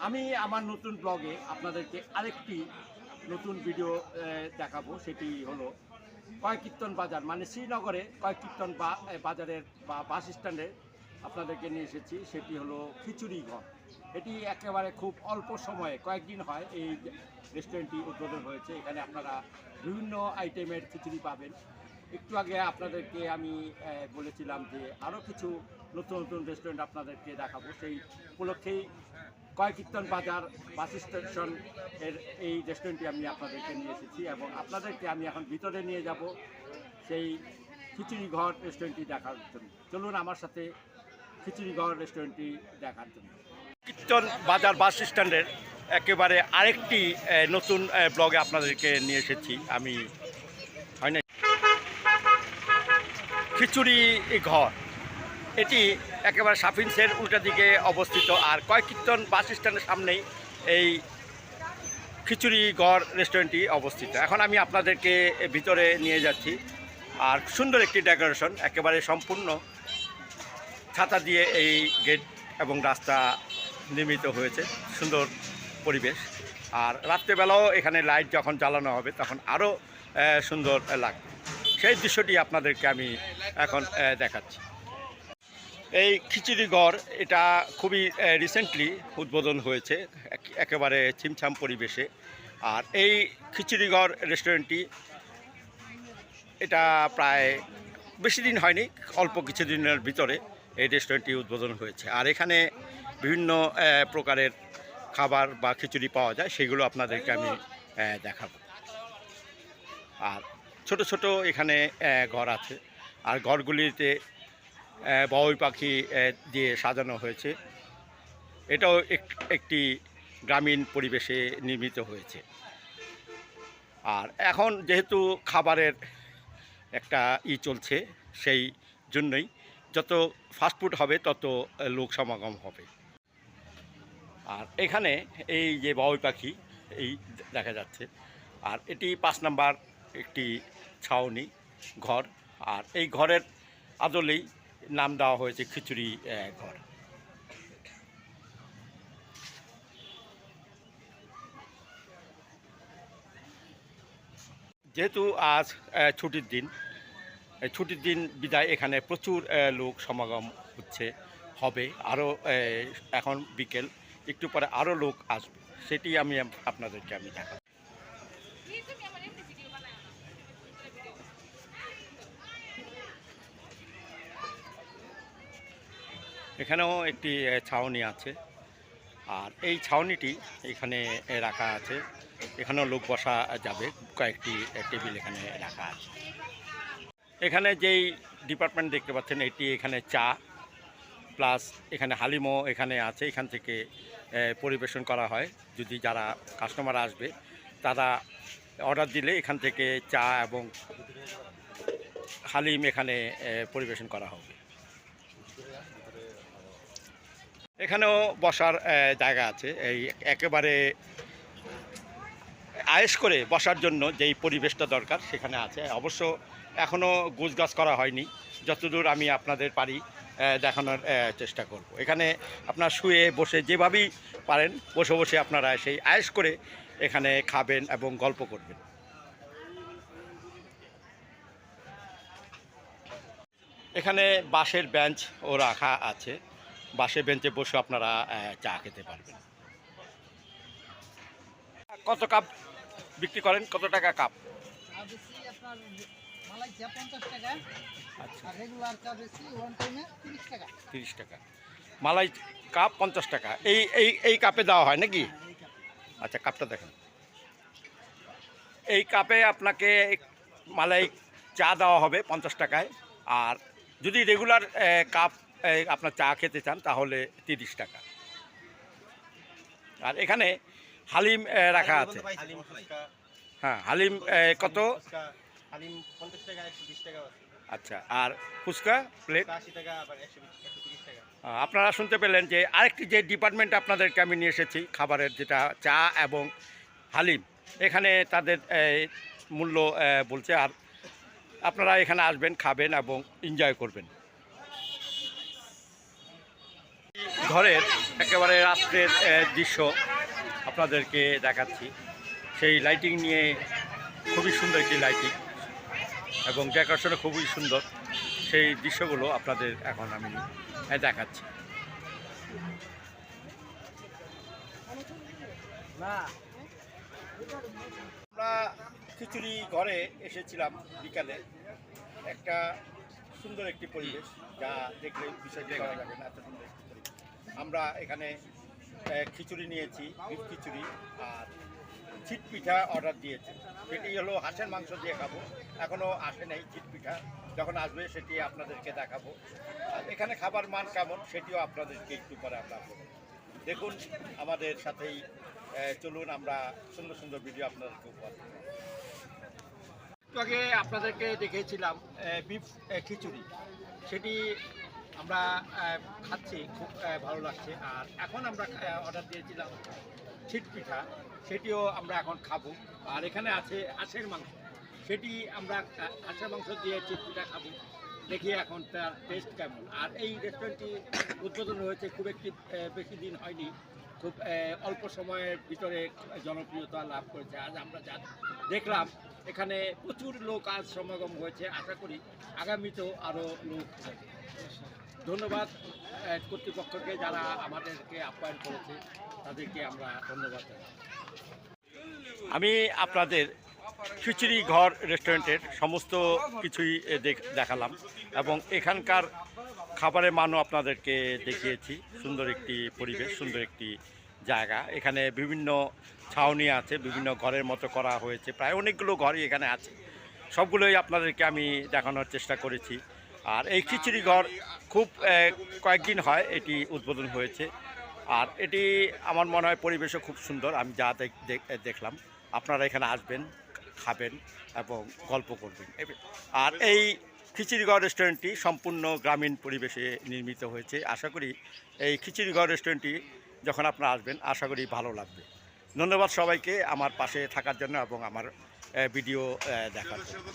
আমি আমার নতুন ব্লগে আপনাদেরকে আরেকটি নতুন ভিডিও দেখাবো। সেটি হলো কয়কীর্তন বাজার, মানে শ্রীনগরে কয়কীর্তন বাজারের বা বাস স্ট্যান্ডে আপনাদেরকে নিয়ে এসেছি। সেটি হলো খিচুড়ি ঘর। এটি একেবারে খুব অল্প সময়ে, কয়েকদিন হয় এই রেস্টুরেন্টটি উদ্বোধন হয়েছে। এখানে আপনারা বিভিন্ন আইটেমের খিচুড়ি পাবেন। একটু আগে আপনাদেরকে আমি বলেছিলাম যে আরও কিছু নতুন নতুন রেস্টুরেন্ট আপনাদেরকে দেখাবো। সেই উপলক্ষেই কয়কীর্তন বাজার বাস স্টেশন এর এই রেস্টুরেন্টটি আমি আপনাদেরকে নিয়ে এসেছি এবং আপনাদেরকে আমি এখন ভিতরে নিয়ে যাব সেই খিচুড়ি ঘর রেস্টুরেন্টটি দেখার জন্য। চলুন আমার সাথে খিচুড়ি ঘর রেস্টুরেন্টটি দেখার জন্য। কীর্তন বাজার বাস স্ট্যান্ডের একেবারে আরেকটি নতুন ব্লগে আপনাদেরকে নিয়ে এসেছি আমি। হয় না, খিচুড়ি ঘর এটি একেবারে সাফিন্সের উল্টা দিকে অবস্থিত। আর কয়কীর্তন বাস স্ট্যান্ডের সামনেই এই খিচুড়ি ঘর রেস্টুরেন্টটি অবস্থিত। এখন আমি আপনাদেরকে ভিতরে নিয়ে যাচ্ছি। আর সুন্দর একটি ডেকোরেশন, একেবারে সম্পূর্ণ ছাতা দিয়ে এই গেট এবং রাস্তা নির্মিত হয়েছে। সুন্দর পরিবেশ। আর রাত্রেবেলাও এখানে লাইট যখন জ্বালানো হবে তখন আরও সুন্দর লাগবে। সেই দৃশ্যটি আপনাদেরকে আমি এখন দেখাচ্ছি। এই খিচুড়ি ঘর এটা খুবই রিসেন্টলি উদ্বোধন হয়েছে, একেবারে ছিমছাম পরিবেশে। আর এই খিচুড়ি ঘর রেস্টুরেন্টটি এটা প্রায় বেশি দিন হয়নি, অল্প কিছু দিনের ভিতরে এই রেস্টুরেন্টটি উদ্বোধন হয়েছে। আর এখানে বিভিন্ন প্রকারের খাবার বা খিচুড়ি পাওয়া যায়, সেগুলো আপনাদেরকে আমি দেখাবো। আর ছোট ছোট এখানে ঘর আছে। আর ঘরগুলিতে বাবুই পাখি দিয়ে সাজানো হয়েছে। এটাও একটি গ্রামীণ পরিবেশে নির্মিত হয়েছে। আর এখন যেহেতু খাবারের একটা চলছে, সেই জন্যই যত ফাস্টফুড হবে তত লোক সমাগম হবে। আর এখানে এই যে বাবুই পাখি এই দেখা যাচ্ছে। আর এটি 5 নাম্বার একটি ছাউনি ঘর। আর এই ঘরের আদলেই নাম দেওয়া হয়েছে খিচুড়ি ঘর। যেহেতু আজ ছুটির দিন, ছুটির দিন বিদায় এখানে প্রচুর লোক সমাগম হবে। আরও এখন বিকেল, একটু পরে আরও লোক আসবে, সেটি আমি আপনাদেরকে দেখাবো। এখানেও একটি ছাউনি আছে। আর এই ছাউনিটি এখানে রাখা আছে, এখানেও লোক বসা যাবে। কয়েকটি টেবিল এখানে রাখা আছে। এখানে যেই ডিপার্টমেন্ট দেখতে পাচ্ছেন, এটি এখানে চা প্লাস এখানে হালিমও এখানে আছে। এখান থেকে পরিবেশন করা হয়। যদি যারা কাস্টমার আসবে তারা অর্ডার দিলে এখান থেকে চা এবং হালিম এখানে পরিবেশন করা হবে। এখানেও বসার জায়গা আছে। এই একেবারে আয়েশ করে বসার জন্য যেই পরিবেশটা দরকার সেখানে আছে। অবশ্য এখনও গোছগাছ করা হয়নি, যতদূর আমি আপনাদের পারি দেখানোর চেষ্টা করব। এখানে আপনার শুয়ে বসে যেভাবেই পারেন বসে বসে আপনারা সেই আয়েশ করে এখানে খাবেন এবং গল্প করবেন। এখানে বাঁশের বেঞ্চও রাখা আছে। বাঁশের বেঞ্চে বসে আপনারা চা খেতে পারবেন। কত কাপ বিক্রি করেন, কত টাকা কাপ? আচ্ছা, 30 টাকা মালাই কাপ, 50 টাকা। এই কাপে দেওয়া হয় নাকি? আচ্ছা, কাপটা দেখেন। এই কাপে আপনাকে মালাই চা দেওয়া হবে 50 টাকায়। আর যদি রেগুলার কাপ আপনার চা খেতে চান তাহলে 30 টাকা। আর এখানে হালিম রাখা আছে। হ্যাঁ, হালিম কত? হালিম 50 টাকা, 120 টাকা। আচ্ছা, আর ফুচকা প্লেট 80 টাকা, আবার 130 টাকা। আপনারা শুনতে পেলেন যে আরেকটি যে ডিপার্টমেন্ট আপনাদেরকে আমি নিয়ে এসেছি খাবারের, যেটা চা এবং হালিম, এখানে তাদের মূল্য বলছে। আর আপনারা এখানে আসবেন, খাবেন এবং এনজয় করবেন। ঘরের একেবারে রাত্রের দৃশ্য আপনাদেরকে দেখাচ্ছি। সেই লাইটিং নিয়ে খুবই সুন্দর একটি লাইটিং এবং ডেকোরেশনও খুবই সুন্দর। সেই দৃশ্যগুলো আপনাদের এখন আমি দেখাচ্ছি। আমরা খিচুড়ি ঘরে এসেছিলাম বিকালে। একটা সুন্দর একটি পরিবেশ, যা দেখলে বিষয়টি করা যাবে না, এত সুন্দর একটি পরিবেশ। আমরা এখানে খিচুড়ি নিয়েছি, বিফ খিচুড়ি আর চিট পিঠা অর্ডার দিয়েছি। সেটি হলো হাঁসের মাংস দিয়ে খাবো, এখনও আসে নাই চিট পিঠা, যখন আসবে সেটি আপনাদেরকে দেখাবো। আর এখানে খাবার মান কেমন সেটিও আপনাদেরকে একটু পরে আমরা বলব। দেখুন আমাদের সাথেই চলুন, আমরা সুন্দর সুন্দর ভিডিও আপনাদেরকে উপহার দেব। একটু আগে আপনাদেরকে দেখিয়েছিলাম বিফ খিচুড়ি, সেটি আমরা খাচ্ছি, খুব ভালো লাগছে। আর এখন আমরা অর্ডার দিয়েছিলাম চিট পিঠা, সেটিও আমরা এখন খাবো। আর এখানে আছে হাঁসের মাংস, সেটি আমরা হাঁসের মাংস দিয়ে চিট পিঠা খাবো। দেখি এখন তার টেস্ট কেমন। আর এই রেস্টুরেন্টটি উদ্বোধন হয়েছে খুব একটি বেশি দিন হয়নি, খুব অল্প সময়ের ভিতরে জনপ্রিয়তা লাভ করেছে। আজ আমরা যা দেখলাম এখানে প্রচুর লোক আজ সমাগম হয়েছে, আশা করি আগামীতেও আরও লোক হবে। ধন্যবাদ কর্তৃপক্ষকে, যারা আমাদেরকে আপ্যায়ন করেছে তাদেরকে আমরা ধন্যবাদ জানাই। আমি আপনাদের খিচুড়ি ঘর রেস্টুরেন্টের সমস্ত কিছুই দেখালাম এবং এখানকার খাবারের মানও আপনাদেরকে দেখিয়েছি। সুন্দর একটি পরিবেশ, সুন্দর একটি জায়গা। এখানে বিভিন্ন ছাউনি আছে, বিভিন্ন ঘরের মতো করা হয়েছে, প্রায় অনেকগুলো ঘরই এখানে আছে। সবগুলোই আপনাদেরকে আমি দেখানোর চেষ্টা করেছি। আর এই খিচুড়ি ঘর খুব কয়েকদিন হয় এটি উদ্বোধন হয়েছে। আর এটি আমার মনে হয় পরিবেশও খুব সুন্দর। আমি যা দেখলাম, আপনারা এখানে আসবেন, খাবেন এবং গল্প করবেন। আর এই খিচুড়িগড় রেস্টুরেন্টটি সম্পূর্ণ গ্রামীণ পরিবেশে নির্মিত হয়েছে। আশা করি এই খিচুড়িগড় রেস্টুরেন্টটি যখন আপনারা আসবেন, আশা করি ভালো লাগবে। ধন্যবাদ সবাইকে আমার পাশে থাকার জন্য এবং আমার ভিডিও দেখার জন্য।